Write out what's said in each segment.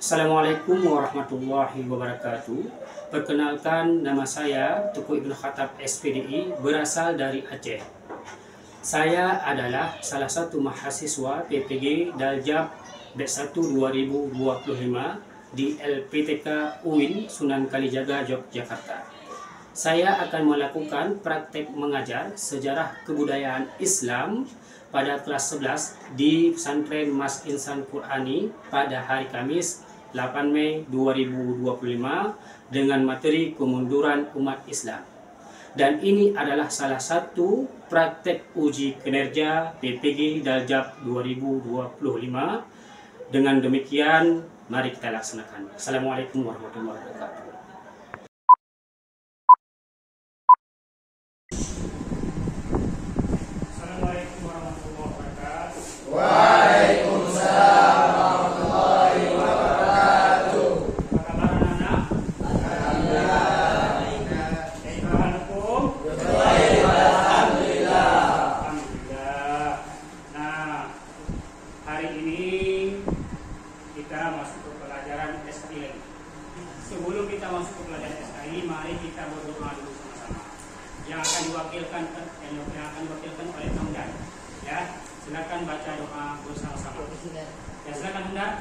Assalamualaikum warahmatullahi wabarakatuh. Perkenalkan, nama saya Tuku Ibnu Khattab SPDI, berasal dari Aceh. Saya adalah salah satu mahasiswa PPG Daljab Batch 1 2025 di LPTK UIN Sunan Kalijaga, Yogyakarta. Saya akan melakukan praktek mengajar sejarah kebudayaan Islam pada kelas 11 di Pesantren Mas Insan Qurani pada hari Kamis 8 Mei 2025 dengan materi kemunduran umat Islam. Dan ini adalah salah satu praktek uji kinerja PPG Daljab 2025. Dengan demikian, mari kita laksanakan. Assalamualaikum warahmatullahi wabarakatuh. Assalamualaikum warahmatullahi wabarakatuh. Waalaikumsalam warahmatullahi wabarakatuh. Apa kabar anak-anak? Alhamdulillah. Assalamualaikum. Baik, alhamdulillah. Alhamdulillah. Nah, hari ini kita masuk ke pelajaran SKI lagi. Sebelum kita masuk ke pelajaran SKI, mari kita berdoa dulu sama-sama. Yang akan diwakilkan oleh Hamdan. Ya, silakan baca doa bersama-sama. Ya, silakan Hamdan.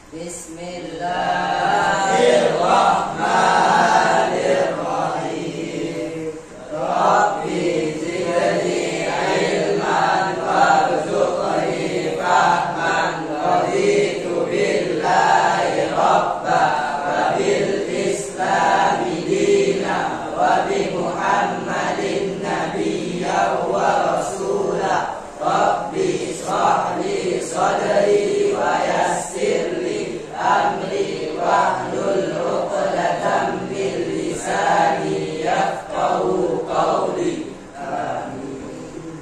Bismillahirrahmanirrahim. Rabbi zidni ilman warzuqni fahman. Raditu billahi rabba wa bil islami dina wa bi Muhammadin nabiyyan wa rasula. Rabbi ishrah li sadri wa yassir li amri wahlul 'uqdatam min lisani yafqahu qawli. Amin.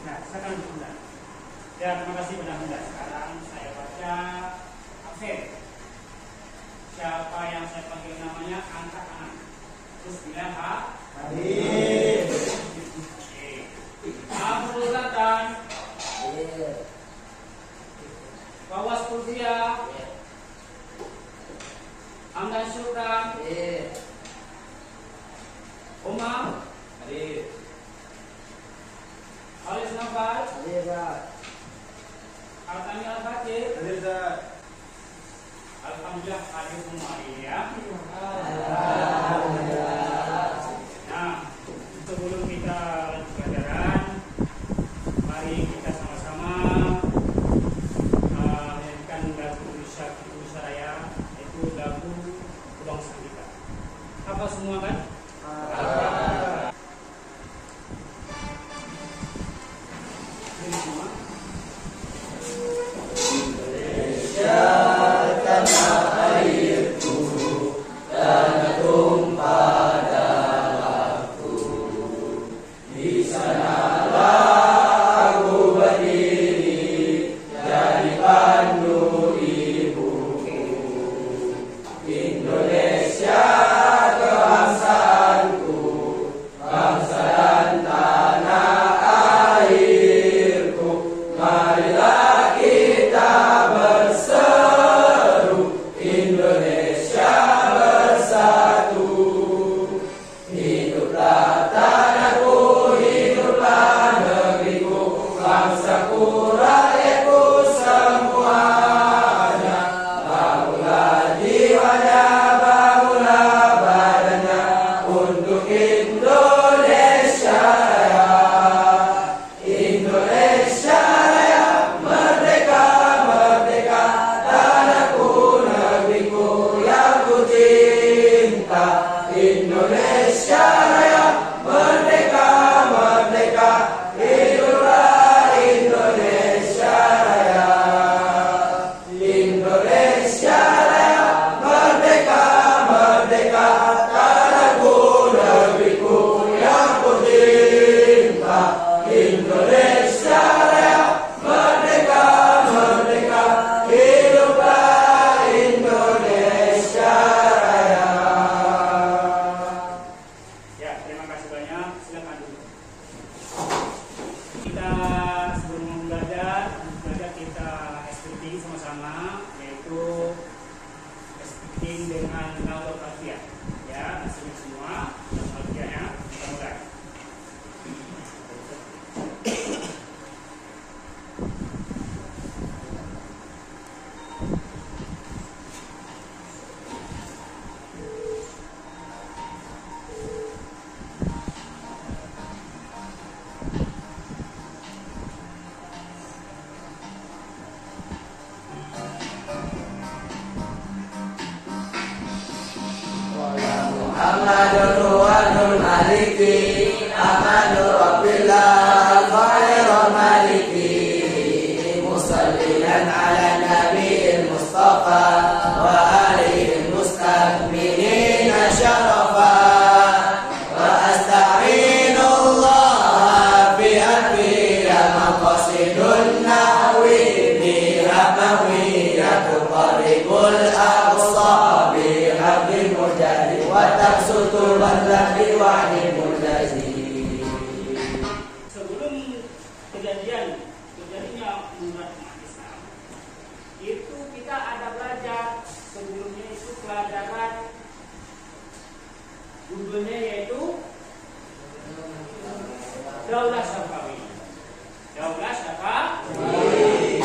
Nah, silakan Hamdan. Ya, terima kasih pada Hamdan. Sekarang saya baca absen. Siapa yang saya panggil namanya, angkat tangan. Terus bilang ha. Amin. Oke. Abdul Sultan, Wawas Kursia, Hamdan Syukran, Umar, Alis Nafas, Al-Tani Al-Fatih. Alhamdulillah hadir semua ini ya. Nah, sebelum kita lanjut pelajaran, mari kita sama-sama menyanyikan lagu Indonesia Raya, yaitu lagu kebangsaan kita. Apa semua kan? Ini semua. Indonesia kebangsaanku, bangsa dan tanah airku. Marilah kita berseru, Indonesia bersatu. Hiduplah tanahku, hiduplah negeriku, bangsaku, rakyatku semuanya. Bangunlah jiwanya, bangunlah badannya untuk Indonesia Raya. Indonesia Raya, merdeka, merdeka, tanahku, negeriku yang ku cinta. Indonesia Raya, merdeka, merdeka, hiduplah Indonesia Raya. Indonesia Raya, merdeka, merdeka, tanahku, negeriku kita sebelum belajar kita speaking sama-sama, yaitu speaking dengan laut alfiah. Ya, asli semua alfiahnya kita mulai. Muhammadur Ruhul Maliki Ahmadur Rabbillah Khairul Maliki Musallilan ala Nabiil Mustafa wa alihi mustakmilin syarafa wa asta'inullah bi anbiya maqasidun nahwi bi rahmawiyatu qaribul aqsa bi habbil mujahid Sutul badlabi wa'limul lazim. Sebelum terjadinya umrah umat Islam, itu kita ada belajar. Sebelumnya itu pelajaran judulnya yaitu Daulah Safawi. Daulah Safawi.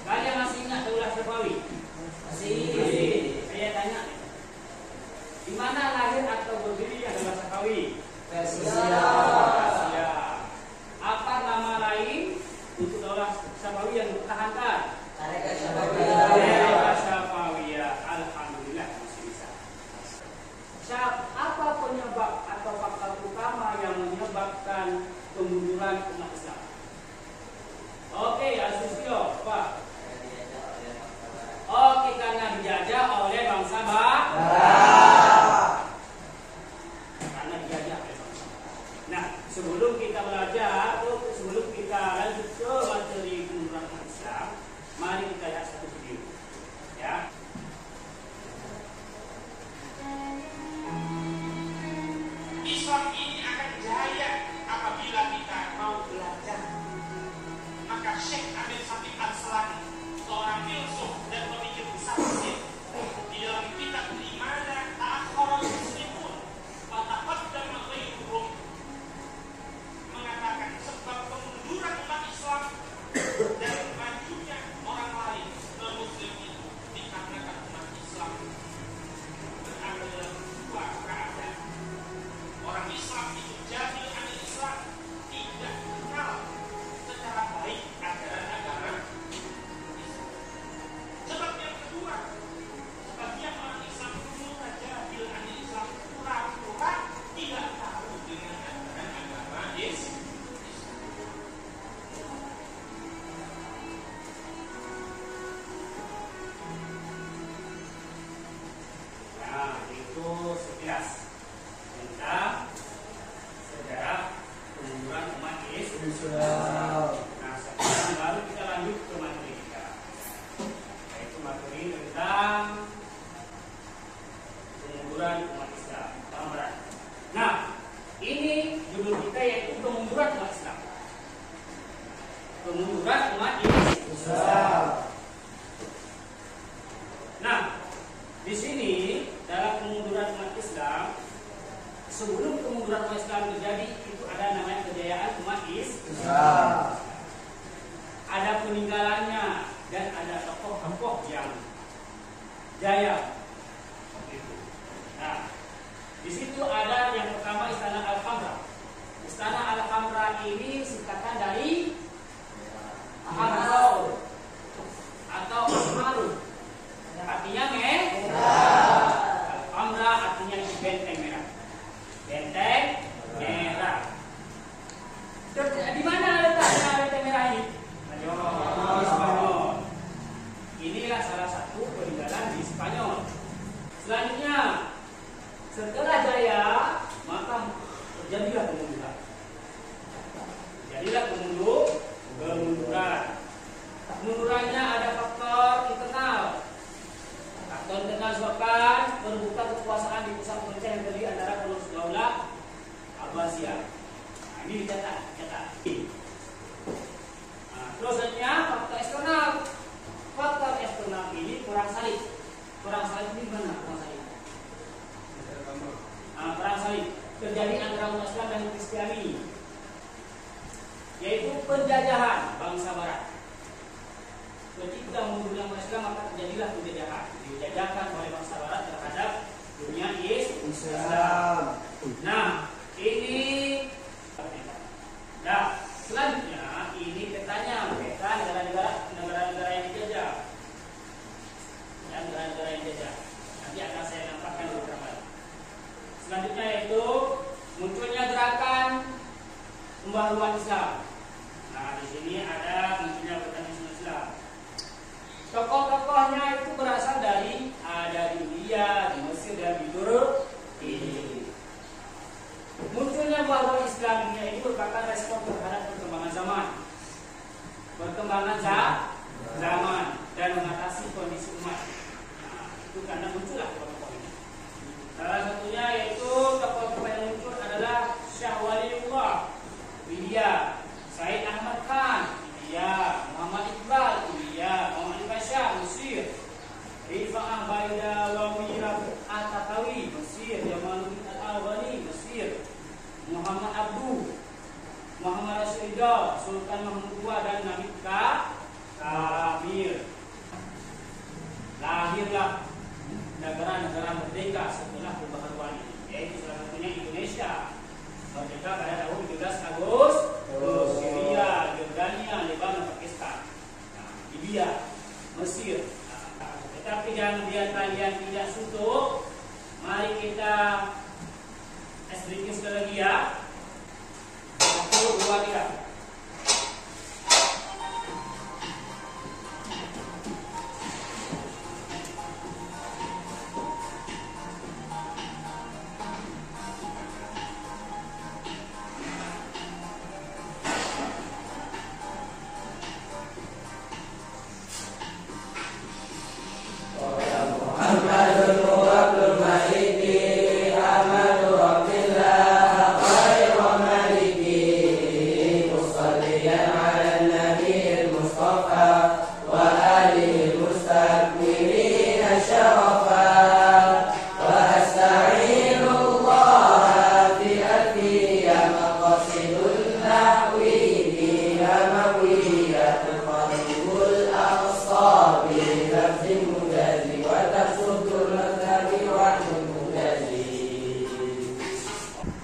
Kalian masih ingat Daulah Safawi? Masih. Saya tanya, di mana lahir atau berdirinya Daulah Safawi? Persia. Apa nama lain untuk Daulah Safawi yang dipertahankan? Tarekat Safawiyah. Alhamdulillah masih bisa. Apa penyebab atau faktor utama yang menyebabkan kemunduran umat Islam? Oke, Asusio, Pak. Oke, karena dijajah oleh bangsa Barat. Karena dijajah oleh bangsa Barat. Nah, sebelum kita belajar, sebelum kita lanjut ke materi kemunduran umat Islam, mari kita lihat satu video. Ya. Islam ini akan jaya apabila kita mau belajar. Maka Syekh Amir Sadiq Al-Salani, seorang filsuf dan pemikir besar Mesir, di dalam kitab Limana Ta'akhkharul Muslimun wa Taqaddama Ghairuhum, mengatakan sebab kemunduran umat Islam dan majunya orang lain ke Muslim itu dikarenakan umat Islam berada dalam dua keadaan. Orang Islam itu jahil anil Islam, tidak kenal secara baik ajaran agama Islam. Sebab yang kedua, sebagian orang Islam pura jahil anil Islam, pura-pura tidak tahu dengan ajaran agama Islam. Nah, itu sekilas tentang sejarah kemunduran umat Islam. Nah, sekarang baru kita lanjut ke materi kita, yaitu materi tentang kemunduran umat Islam. Barat. Nah, ini judul kita yaitu kemunduran umat Islam. Kemunduran umat Islam. Nah, di sini dalam kemunduran umat Islam, sebelum kemunduran umat Islam terjadi itu ada namanya kejayaan umat Islam. Ada peninggalannya dan ada tokoh-tokoh yang jaya. Nah, di situ ada yang pertama Istana Al-Hamra. Istana Al-Hamra ini singkatan dari Ahmad atau Ahmaru. Artinya Al-Hamra artinya benteng merah. Benteng merah. Di mana letaknya benteng merah ini? Di Spanyol. Inilah salah satu peninggalan di Spanyol. Selanjutnya, setelah jaya, maka terjadilah kemunduran. Kemunduran. Kemundurannya ada faktor internal. Faktor internal disebabkan perebutan kekuasaan di pusat pemerintahan yang terdiri antara penerus Daulah Abbasiyah. Nah, ini dicatat. Closetnya faktor eksternal. Faktor eksternal ini perang salib. Perang salib ini mana perang salib? Perang salib terjadi antara umat Islam dan Kristiani, yaitu penjajahan bangsa Barat. Ketika munculnya umat Islam maka terjadilah penjajahan, dijajahkan oleh bangsa Barat terhadap dunia Islam. Nah, ini. Nah, selanjutnya ini petanya peta negara-negara yang dijajah. Ya, negara-negara yang dijajah. Nanti akan saya nampakkan beberapa. Selanjutnya yaitu munculnya gerakan pembaharuan Islam. Nah, di sini ada munculnya gerakan Islam. Tokoh-tokohnya itu berasal dari ada di India, di Mesir, dan di Turki. Munculnya pembaharuan Islam ini merupakan respon terhadap perkembangan zaman. Perkembangan zaman dan mengatasi kondisi umat. Nah, itu karena muncullah tokoh ini. Salah satunya yaitu tokoh-tokoh yang muncul adalah Syah Waliullah, India, Said Ahmad Khan, India, Muhammad Iqbal, India, Muhammad Pasha, Mesir, Rifa'ah Baydawawiyah At-Tatawi, Mesir, Jamaluddin Al-Albani, Mesir, Muhammad Abdu, Muhammad Rasulullah, Sultan Mahmud II, dan Nabi Kamil. Lahirlah negara-negara merdeka setelah pembaharuan ini, yaitu salah satunya Indonesia, merdeka pada tahun 17 Agustus. Syria, Jordania, Lebanon, Pakistan, Libya, Mesir. Tetapi jangan biar kalian tidak suntuk. Mari kita sedikit sekali lagi ya. 1, 2, 3.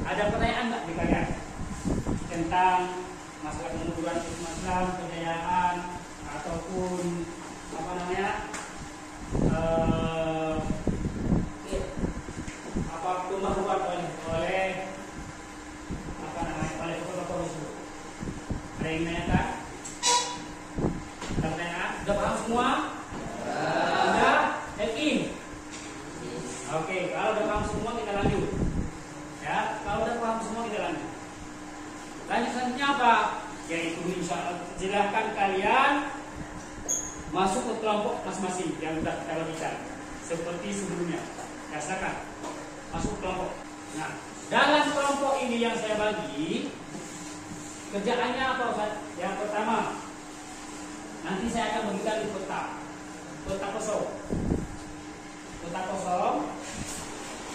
Ada pertanyaan nggak di kalian tentang masalah kemunduran Islam, kejayaan ataupun apa namanya apa pembaharuan oleh apa namanya oleh tokoh-tokoh itu? Ada yang menanyakan? Ada pertanyaan? Sudah paham semua? Sudah? Yakin? Oke, kalau sudah paham semua kita lanjut. Ya, kalau udah paham semua kita lanjut. Lanjut selanjutnya apa? Yaitu silahkan kalian masuk ke kelompok masing-masing yang sudah kita bagikan seperti sebelumnya. Rasakan masuk ke kelompok. Nah, dalam kelompok ini yang saya bagi kerjaannya apa Ustaz? Yang pertama, nanti saya akan bagikan di peta kosong. Peta kosong.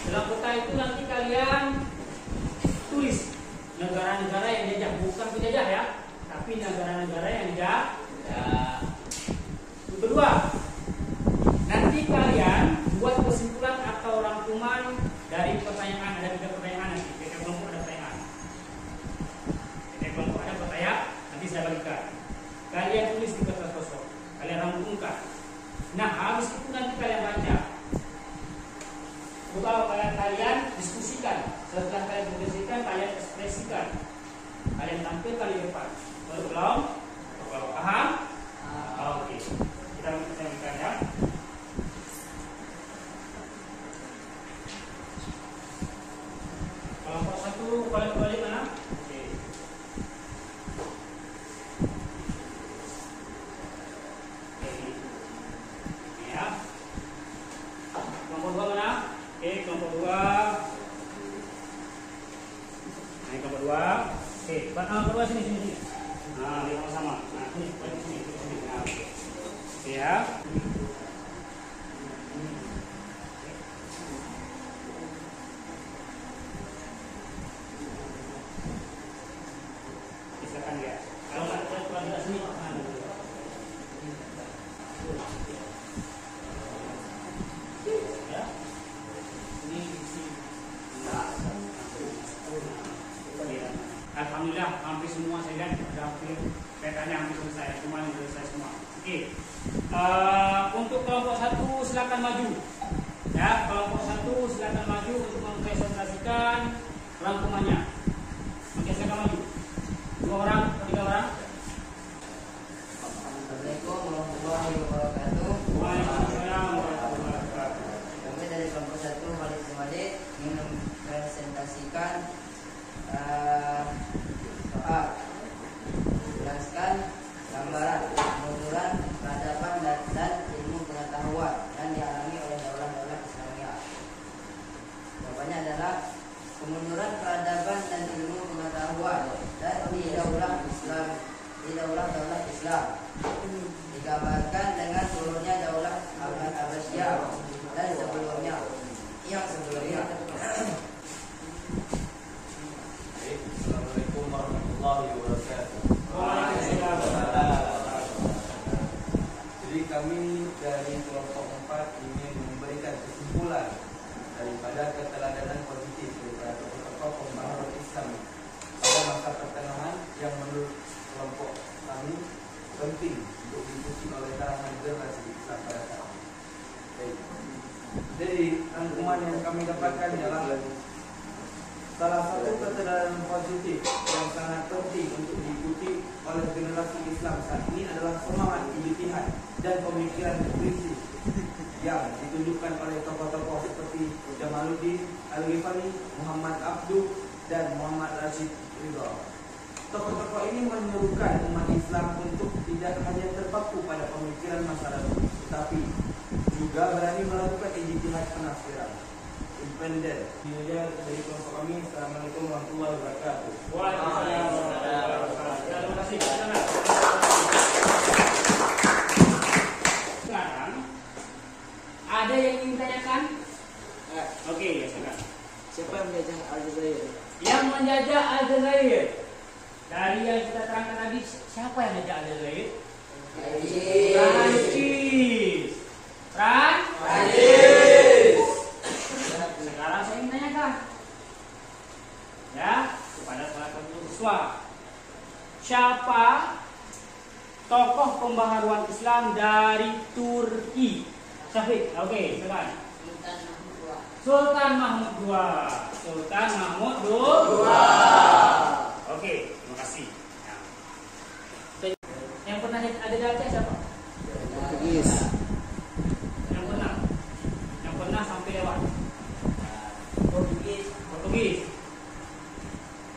Dalam peta itu nanti kalian tulis negara-negara yang dijajah, bukan penjajah ya, tapi negara-negara yang dijajah. Kedua, nanti kalian buat kesimpulan atau rangkuman dari pertanyaan. Ada 3 pertanyaan nanti. Tiap kelompok ada pertanyaan. Tiap kelompok ada pertanyaan. Nanti saya bagikan. Kalian tulis di kertas kosong. Kalian rangkumkan. Nah, habis itu nanti kalian baca. Kalau kalian diskusikan, setelah kalian diskusikan, kalian ekspresikan, kalian tampilkan di depan. Belum? Paham? Oke. Kita menceritakan ya. Kelompok 1 balik mana? Oke. Ya. Kelompok 2 mana? Oke, kelompok 2. Ini kelompok 2. Oke, kelompok 2 sini. Nah, lihat sama. Nah, ini sini. Nah, ya. Silakan ya. Kalau nggak sini. Ya. Ini isi. Alhamdulillah hampir semua saya lihat sudah hampir petanya hampir selesai, semuanya selesai semua. Oke. Untuk kelompok 1 silakan maju. Ya, kelompok 1 silakan maju untuk mempresentasikan rangkumannya. Oke, silakan maju. 2 orang, 3 orang. Assalamualaikum warahmatullahi wabarakatuh. Waalaikumsalam warahmatullahi wabarakatuh. Kami dari kelompok 1 Khalid Sumade ingin mempresentasikan soal menjelaskan gambaran kemunduran peradaban dan ilmu pengetahuan yang dialami oleh daulah-daulah Islamiyah. Jawabannya adalah kemunduran peradaban dan ilmu pengetahuan dan di daulah-daulah Islam digambarkan dengan turunnya daulah Abbasiyah dan sebelumnya. Assalamualaikum warahmatullahi wabarakatuh. Jadi kami dari kelompok 4 ingin memberikan kesimpulan daripada keteladanan positif daripada tokoh-tokoh pembaharuan Islam pada masa pertengahan yang menurut kelompok kami penting untuk diikuti oleh kalangan generasi Islam pada saat ini. Baik. Jadi rangkuman yang kami dapatkan ialah salah satu keteladanan positif yang sangat penting untuk diikuti oleh generasi Islam saat ini adalah semangat ijtihad dan pemikiran kritis yang ditunjukkan oleh tokoh-tokoh seperti Jamaluddin Al-Ghifari, Muhammad Abduh, dan Muhammad Rashid Ridha. Tokoh-tokoh ini menyerukan umat Islam untuk tidak hanya terpaku pada pemikiran masa lalu, tetapi juga berani melakukan ijtihad penafsiran independen. Dia dari kelompok kami. Assalamualaikum warahmatullahi wabarakatuh. Waalaikumsalam warahmatullahi wabarakatuh. Terima kasih. Sekarang ada yang ingin tanyakan? Oke, ya silakan. Siapa yang menjajah Aljazair? Yang menjajah Aljazair. Dari yang kita terangkan tadi, siapa yang menjajah Aljazair? Prancis. Sekarang saya ingin tanyakan, ya, kepada salah satu siswa, siapa tokoh pembaharuan Islam dari Turki? Syafiq, oke, silakan. Sultan Mahmud II. Sultan Mahmud II. Oke, terima kasih. Yang pernah ada di Aceh siapa? Portugis. Yang pernah sampai lewat. Portugis.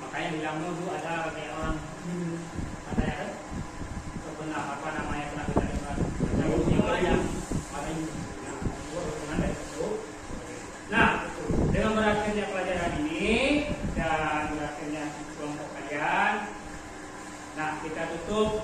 Makanya bilang dulu ada kayak orang katanya kan pernah apa namanya pernah kita dengar yang banyak nah dengan berakhirnya pelajaran ini dan berakhirnya kelompok kalian, nah kita tutup